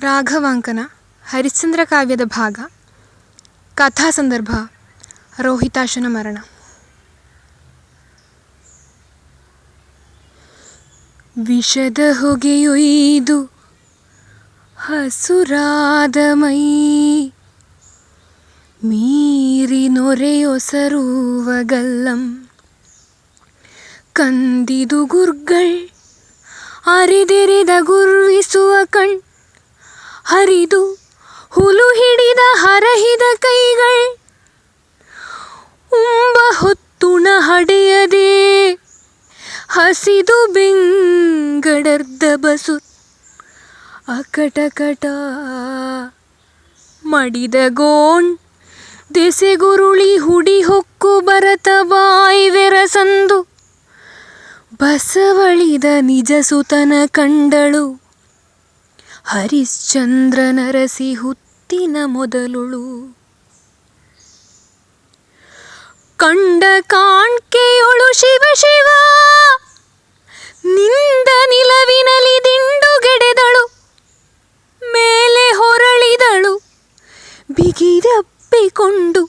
ರಾಘವಾಂಕನ ಹರಿಶ್ಚಂದ್ರ ಕಾವ್ಯದ ಭಾಗ ಕಥಾ ಸಂದರ್ಭ ರೋಹಿತಾಶನ ಮರಣ. ವಿಷದ ಹೊಗೆಯೊಯ್ದು ಹಸುರಾದ ಮೈ ಮೀರಿ ನೊರೆಯೊಸರುವ ಗಲ್ಲಂ ಕಂದಿದು ಗುರ್ಗಳ್ ಅರಿದೆರೆದ ಗುರ್ವಿಸುವ ಕಣ್ ಹರಿದು ಹುಲು ಹಿಡಿದ ಹರಹಿದ ಕೈಗಳ್ ಉಂಬ ಹೊತ್ತುಣ ಹಡೆಯದೆ ಹಸಿದು ಬೆಂಗಡರ್ದ ಬಸು ಅಕಟಕಟ ಮಡಿದ ಗೋಣ್ ದೆಸೆಗುರುಳಿ ಹುಡಿ ಹೊಕ್ಕು ಬರತ ಬಾಯ್ವೆರಸಂದು ಬಸವಳಿದ ನಿಜ ಸುತನ ಕಂಡಳು ಹರಿಶ್ಚಂದ್ರನರಸಿ ಹುತ್ತಿನ ಮೊದಲುಳು. ಕಂಡ ಕಾಣ್ಕೆಯೊಳು ಶಿವ ಶಿವ ನಿಂದ ನಿಲವಿನಲಿ ದಿಂಡುಗೆಡೆದಳು ಮೇಲೆ ಹೊರಳಿದಳು ಬಿಗಿದಪ್ಪಿಕೊಂಡು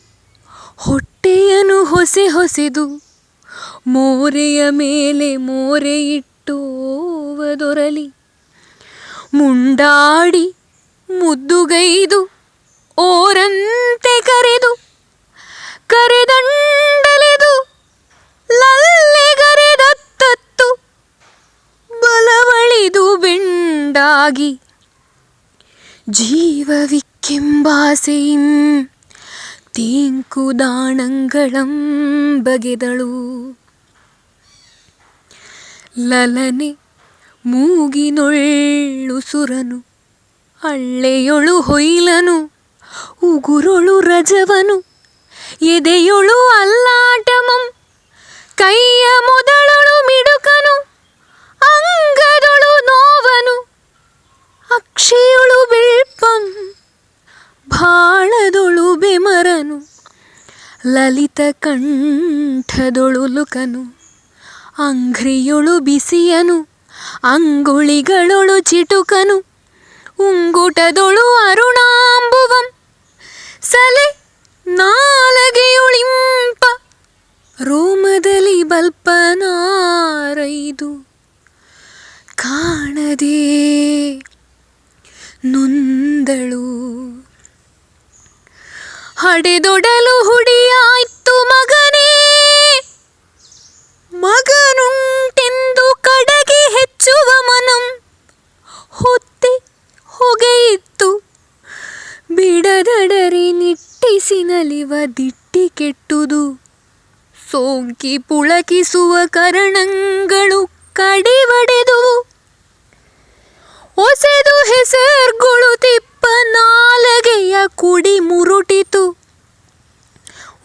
ಹೊಟ್ಟೆಯನು ಹೊಸೆ ಹೊಸೆದು ಮೋರೆಯ ಮೇಲೆ ಮೋರೆ ಇಟ್ಟೋವದೊರಲಿ ಮುಂಡಾಡಿ ಮುದ್ದುಗೈದು ಓರಂತೆ ಕರೆದಂಡಲೆದು ಲಲ್ಲೆಗರೆದತ್ತತ್ತು ಬಲವಳಿದು ಬೆಂಡಾಗಿ ಜೀವವಿಕ್ಕೆಂಬಾಸೆಯಿಂ ತೇಂಕುದಾಣಂಗಳಂ ಬಗೆದಳು. ಲಲನೆ ಮೂಗಿನೊಳ್ಳು ಸುರನು ಅಳ್ಳೆಯೊಳು ಹೊಯ್ಲನು ಉಗುರೊಳು ರಜವನು ಎದೆಯೊಳು ಅಲ್ಲಾಟಮಂ ಕೈಯ ಮೊದಲೊಳು ಮಿಡುಕನು ಅಂಗದೊಳು ನೋವನು ಅಕ್ಷಿಯೊಳು ಬೆಳ್ಪಂ ಭಾಳದೊಳು ಬೆಮರನು ಲಲಿತ ಕಂಠದೊಳು ಲುಕನು ಅಂಘ್ರಿಯೊಳು ಬಿಸಿಯನು ಅಂಗುಳಿಗಳೊಳು ಚಿಟುಕನು ಉಂಗುಟದೊಳು ಅರುಣಾಂಬುವಂ ಸಲೆ ನಾಲಗೆಯೊಳಿಂಪ ರೋಮದಲ್ಲಿ ಬಲ್ಪನಾರೈದು ಕಾಣದೆ ನೊಂದಳು. ಹಡೆದೊಡಲು ಹುಡಿಯಾಯ್ತು ಮಗನೇ ಮಗನುಂಟೆಂದು ಕಡಗೆ ಹೆಚ್ಚುವ ಮನಂ ಹೊತ್ತೆ ಹೊಗೆಯಿತ್ತು ಬಿಡದಡರಿ ನಿಟ್ಟಿಸಿ ನಲಿವ ದಿಟ್ಟಿ ಕೆಟ್ಟುದು ಸೋಂಕಿ ಪುಳಕಿಸುವ ಕರಣಗಳು ಕಡಿವಡೆದುವು ಒಸೆದು ಹೆಸರ್ಗುಳು ತಿಪ್ಪ ನಾಲಗೆಯ ಕುಡಿ ಮುರುಟಿತು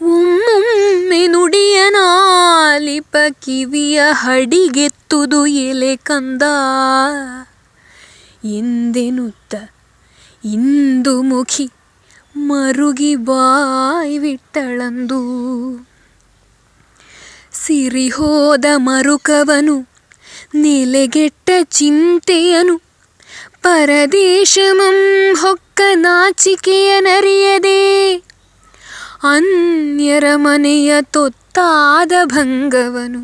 ಒಮ್ಮೊಮ್ಮೆ ನುಡಿಯ ನಾಲಿಪ ಕಿವಿಯ ಹಡಿಗೆತ್ತುದು ಎಲೆ ಕಂದ ಎಂದೆನುತ್ತ ಇಂದು ಮುಖಿ ಮರುಗಿ ಬಾಯ್ವಿಟ್ಟಳಂದು. ಸಿರಿಹೋದ ಮರುಕವನು ನೆಲೆಗೆಟ್ಟ ಚಿಂತೆಯನು ಪರದೇಶಮಂ ಹೊಕ್ಕ ನಾಚಿಕೆಯ ನರಿಯದೆ ಅನ್ಯರ ಮನೆಯ ತೊತ್ತಾದ ಭಂಗವನು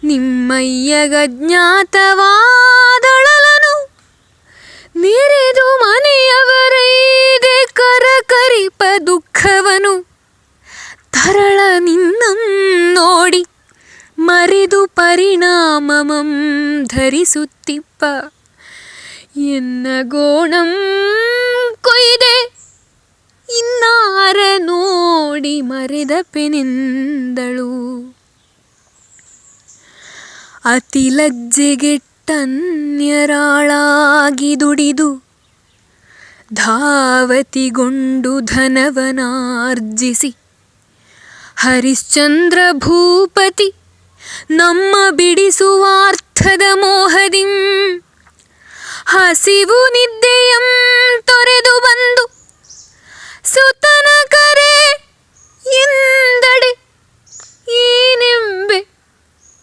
ನಿಮ್ಮಯ್ಯಗಜ್ಞಾತವಾದಳಲನು ನೆರೆದು ಮನೆಯವರೈದೆ ಕರಕರಿಪ ದುಃಖವನು ತರಳ ನಿನ್ನಂ ನೋಡಿ ಮರೆದು ಪರಿಣಾಮಮಂ ಧರಿಸುತ್ತಿಪ್ಪ ಎನ್ನ ಗೋಣಂ ಕೊಯ್ದೆ ಇನ್ನಾರ ನೋಡಿ ಮರೆದ ಪೆನೆಂದಳು. ಅತಿ ಲಜ್ಜೆಗೆಟ್ಟನ್ಯರಾಳಾಗಿ ದುಡಿದು ಧಾವತಿಗೊಂಡು ಧನವನಾರ್ಜಿಸಿ ಹರಿಶ್ಚಂದ್ರ ಭೂಪತಿ ನಮ್ಮ ಬಿಡಿಸುವಾರ್ಥದ ಮೋಹದಿಂ ಹಸಿವು ನಿದ್ದೆಯಂ ತೊರೆದು ಬಂದು ಸುತನ ಕರೆ ಎಂದಡೆ ಏನೆಂಬೆ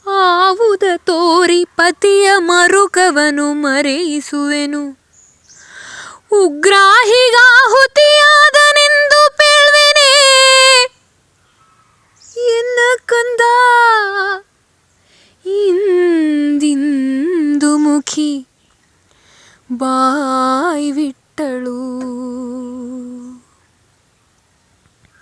ಆವುದ ತೋರಿ ಪತಿಯ ಮರುಕವನು ಮರೆಯಿಸುವೆನು ಉಗ್ರಾಹಿಗಾಹುತಿಯಾದನೆಂದು ಪೇಳ್ವೆನೆ ಎನ್ನ ಕಂದ ಇಂದಿಂದು ಮುಖಿ ಬಾಯ್ ಬಿಟ್ಟಳು.